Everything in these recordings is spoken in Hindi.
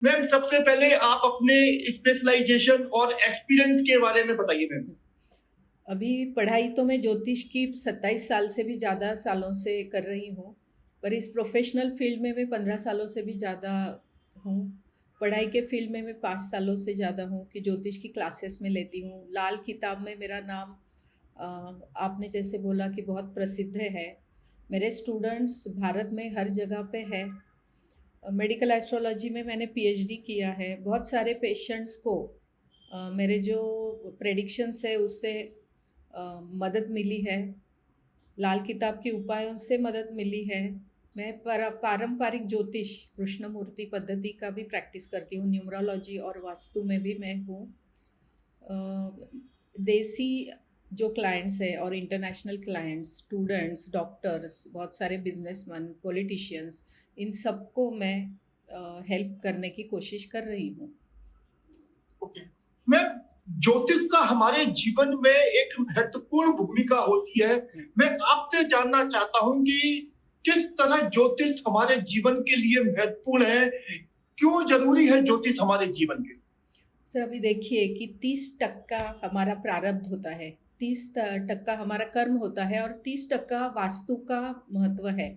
मैम सबसे पहले आप अपने स्पेशलाइजेशन और एक्सपीरियंस के बारे में बताइए मैम। अभी पढ़ाई तो मैं ज्योतिष की 27 साल से भी ज़्यादा सालों से कर रही हूँ, पर इस प्रोफ़ेशनल फ़ील्ड में मैं 15 सालों से भी ज़्यादा हूँ। पढ़ाई के फ़ील्ड में मैं 5 सालों से ज़्यादा हूँ कि ज्योतिष की क्लासेस में लेती हूँ। लाल किताब में मेरा नाम अ, आपने जैसे बोला कि बहुत प्रसिद्ध है। मेरे स्टूडेंट्स भारत में हर जगह पे है। मेडिकल एस्ट्रोलॉजी में मैंने पीएचडी किया है। बहुत सारे पेशेंट्स को मेरे जो प्रेडिक्शंस है उससे मदद मिली है। लाल किताब के उपायों से मदद मिली है। मैं पारंपरिक ज्योतिष कृष्णमूर्ति पद्धति का भी प्रैक्टिस करती हूँ। न्यूमरोलॉजी और वास्तु में भी मैं हूँ। देसी जो क्लाइंट्स है और इंटरनेशनल क्लाइंट्स, स्टूडेंट्स, डॉक्टर्स, बहुत सारे बिजनेसमैन, पॉलिटिशियंस, इन सबको मैं हेल्प करने की कोशिश कर रही हूँ। ओके मैम, ज्योतिष का हमारे जीवन में एक महत्वपूर्ण भूमिका होती है। मैं आपसे जानना चाहता हूं कि किस तरह ज्योतिष हमारे जीवन के लिए महत्वपूर्ण है, क्यों जरूरी है ज्योतिष हमारे जीवन के लिए। सर अभी देखिए कि 30% हमारा प्रारब्ध होता है, 30% हमारा कर्म होता है और 30% वास्तु का महत्व है।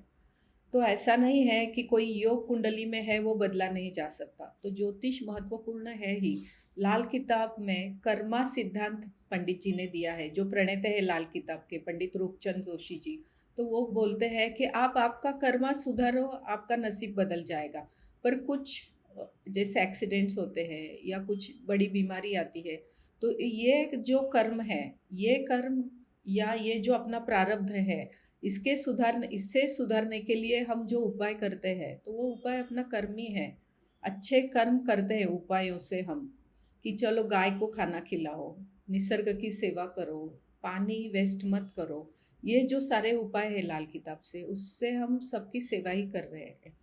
तो ऐसा नहीं है कि कोई योग कुंडली में है वो बदला नहीं जा सकता, तो ज्योतिष महत्वपूर्ण है ही। लाल किताब में कर्मा सिद्धांत पंडित जी ने दिया है, जो प्रणेता है लाल किताब के पंडित रूपचंद जोशी जी। तो वो बोलते हैं कि आप आपका कर्मा सुधारो, आपका नसीब बदल जाएगा। पर कुछ जैसे एक्सीडेंट्स होते हैं या कुछ बड़ी बीमारी आती है, तो ये जो कर्म है, ये कर्म या ये जो अपना प्रारब्ध है, इससे सुधारने के लिए हम जो उपाय करते हैं, तो वो उपाय अपना कर्म ही है। अच्छे कर्म करते हैं उपायों से हम, कि चलो गाय को खाना खिलाओ, निसर्ग की सेवा करो, पानी वेस्ट मत करो। ये जो सारे उपाय है लाल किताब से, उससे हम सबकी सेवा ही कर रहे हैं।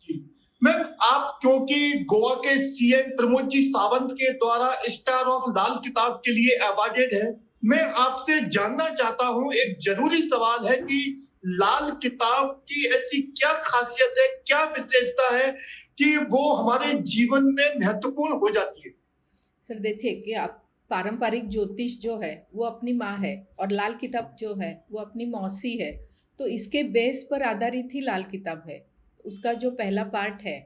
जी मैम, आप क्योंकि गोवा के सीएम प्रमोद जी सावंत के द्वारा स्टार ऑफ लाल किताब के लिए अवार्डेड है, मैं आपसे जानना चाहता हूं, एक जरूरी सवाल है कि लाल किताब की ऐसी क्या खासियत है, क्या विशेषता है कि वो हमारे जीवन में महत्वपूर्ण हो जाती है। सर देखिए कि आप पारंपरिक ज्योतिष जो है वो अपनी माँ है, और लाल किताब जो है वो अपनी मौसी है। तो इसके बेस पर आधारित ही लाल किताब है। उसका जो पहला पार्ट है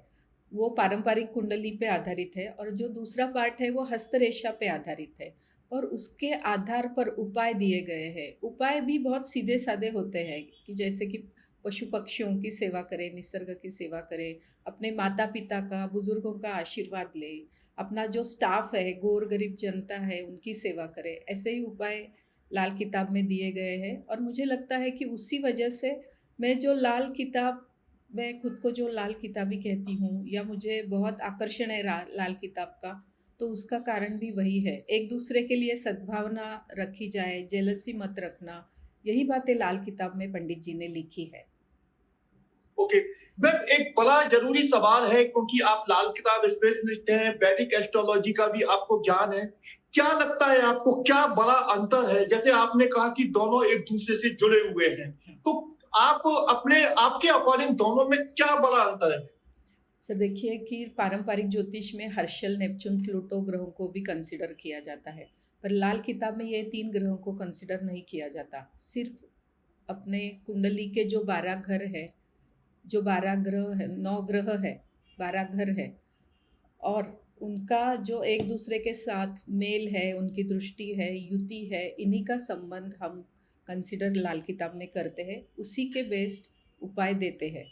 वो पारंपरिक कुंडली पे आधारित है, और जो दूसरा पार्ट है वो हस्तरेखा पे आधारित है। और उसके आधार पर उपाय दिए गए हैं। उपाय भी बहुत सीधे साधे होते हैं, कि जैसे कि पशु पक्षियों की सेवा करें, निसर्ग की सेवा करें, अपने माता पिता का, बुजुर्गों का आशीर्वाद ले, अपना जो स्टाफ है, गोर गरीब जनता है, उनकी सेवा करे। ऐसे ही उपाय लाल किताब में दिए गए हैं, और मुझे लगता है कि उसी वजह से मैं जो लाल किताब, मैं खुद को जो लाल किताबी कहती हूँ, या मुझे बहुत आकर्षण है लाल किताब का, तो उसका कारण भी वही है। एक दूसरे के लिए सद्भावना रखी जाए, जेलसी मत रखना, यही बातें लाल किताब में पंडित जी ने लिखी है। ओके मैम, एक बड़ा जरूरी सवाल है, क्योंकि आप लाल किताब स्पेशलिस्ट हैं, वैदिक एस्ट्रोलॉजी का भी आपको ज्ञान है। क्या लगता है आपको, क्या बड़ा अंतर है? जैसे आपने कहा कि दोनों एक दूसरे से जुड़े हुए हैं, तो आप अपने आपके अकॉर्डिंग दोनों में क्या बड़ा अंतर है? सर देखिए कि पारंपरिक ज्योतिष में हर्षल, नेपच्यून, प्लूटो ग्रहों को भी कंसिडर किया जाता है, पर लाल किताब में ये 3 ग्रहों को कंसिडर नहीं किया जाता। सिर्फ अपने कुंडली के जो 12 घर है, जो 12 ग्रह है, 9 ग्रह है, 12 घर है, और उनका जो एक दूसरे के साथ मेल है, उनकी दृष्टि है, युति है, इन्हीं का संबंध हम कंसिडर लाल किताब में करते हैं। उसी के बेस्ड उपाय देते हैं।